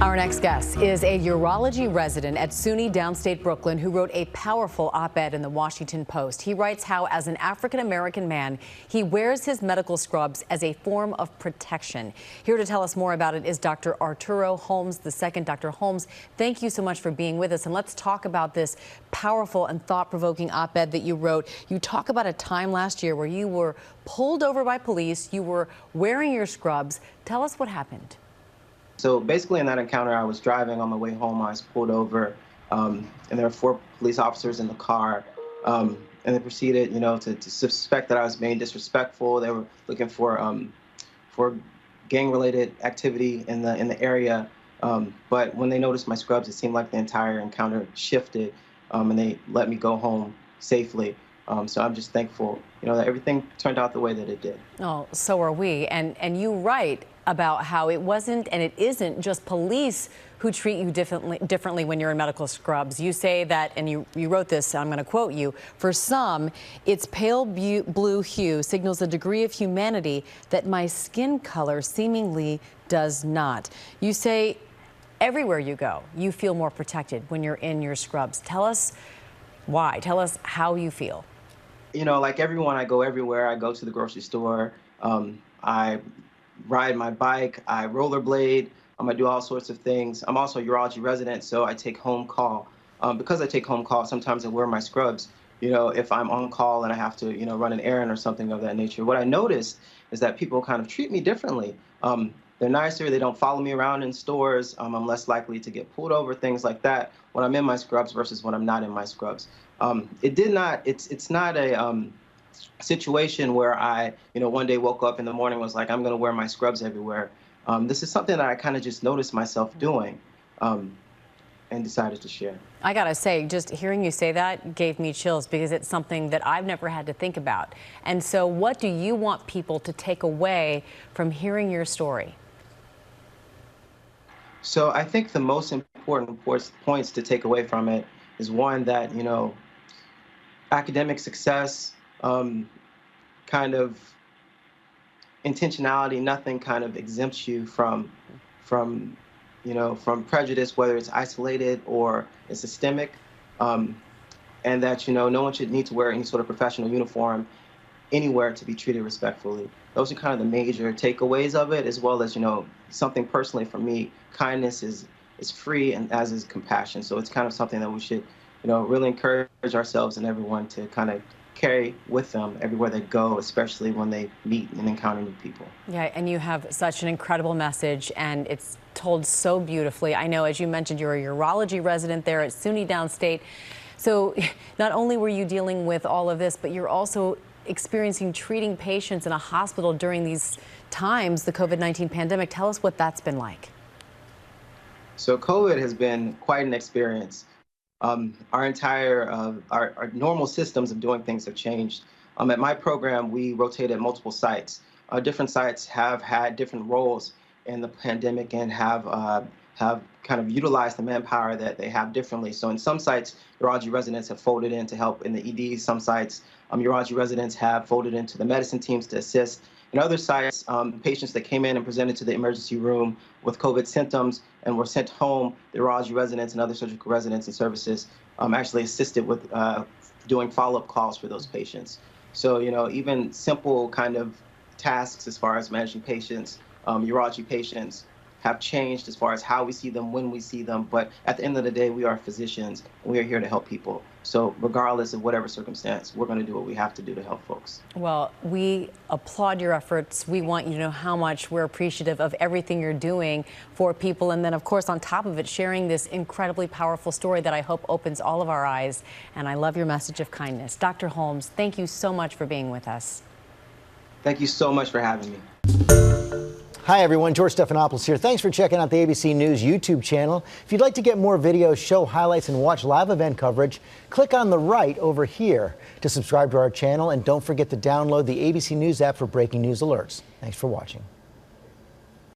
Our next guest is a urology resident at SUNY downstate Brooklyn who wrote a powerful op-ed in the Washington Post. He writes how, as an African-American man, he wears his medical scrubs as a form of protection. Here to tell us more about it is Dr. Arturo Holmes II. Dr. Holmes, thank you so much for being with us. And let's talk about this powerful and thought-provoking op-ed that you wrote. You talk about a time last year where you were pulled over by police. You were wearing your scrubs. Tell us what happened. So basically in that encounter, I was driving on my way home. I was pulled over, and there were 4 police officers in the car. And they proceeded, to suspect that I was being disrespectful. They were looking for gang-related activity in the area. But when they noticed my scrubs, it seemed like the entire encounter shifted, and they let me go home safely. So I'm just thankful, that everything turned out the way that it did. Oh, so are we. And you write about how it wasn't and it isn't just police who treat you differently when you're in medical scrubs. You say that, and you wrote this, I'm going to quote you, for some, its pale blue hue signals a degree of humanity that my skin color seemingly does not. You say everywhere you go, you feel more protected when you're in your scrubs. Tell us why. Tell us how you feel. Like everyone, I go everywhere. I go to the grocery store. I ride my bike. I rollerblade. I do all sorts of things. I'm also a urology resident, so I take home call. Because I take home call, sometimes I wear my scrubs. If I'm on call and I have to, run an errand or something of that nature. What I noticed is that people kind of treat me differently. They're nicer. They don't follow me around in stores. I'm less likely to get pulled over, things like that, when I'm in my scrubs versus when I'm not in my scrubs. It's not a situation where I, one day woke up in the morning and was like, I'm going to wear my scrubs everywhere. This is something that I kind of just noticed myself doing and decided to share. I got to say, just hearing you say that gave me chills because it's something that I've never had to think about. And so what do you want people to take away from hearing your story? So I think the most important points to take away from it is one that, academic success, kind of intentionality, nothing kind of exempts you from prejudice, whether it's isolated or it's systemic, and that, no one should need to wear any sort of professional uniform anywhere to be treated respectfully. Those are kind of the major takeaways of it, as well as, something personally for me, kindness is free, and as is compassion. So it's kind of something that we should, really encourage ourselves and everyone to kind of carry with them everywhere they go, especially when they meet and encounter new people. Yeah, and you have such an incredible message, and it's told so beautifully. I know, as you mentioned, you're a urology resident there at SUNY downstate. So not only were you dealing with all of this, but you're also experiencing treating patients in a hospital during these times, the COVID-19 pandemic. Tell us what that's been like. So COVID has been quite an experience. Our entire, our normal systems of doing things have changed. At my program, we rotated multiple sites. Different sites have had different roles in the pandemic and have kind of utilized the manpower that they have differently. So in some sites, urology residents have folded in to help in the EDs. Some sites, urology residents have folded into the medicine teams to assist. In other sites, patients that came in and presented to the emergency room with COVID symptoms and were sent home, the urology residents and other surgical residents and services actually assisted with doing follow-up calls for those patients. So, even simple kind of tasks as far as managing patients, urology patients, have changed as far as how we see them, when we see them. But at the end of the day, we are physicians, and we are here to help people. So regardless of whatever circumstance, we're going to do what we have to do to help folks. Well, we applaud your efforts. We want you to know how much we're appreciative of everything you're doing for people. And then, of course, on top of it, sharing this incredibly powerful story that I hope opens all of our eyes. And I love your message of kindness. Dr. Holmes, thank you so much for being with us. Thank you so much for having me. Hi, everyone. George Stephanopoulos here. Thanks for checking out the ABC News YouTube channel. If you'd like to get more videos, show highlights, and watch live event coverage, click on the right over here to subscribe to our channel. And don't forget to download the ABC News app for breaking news alerts. Thanks for watching.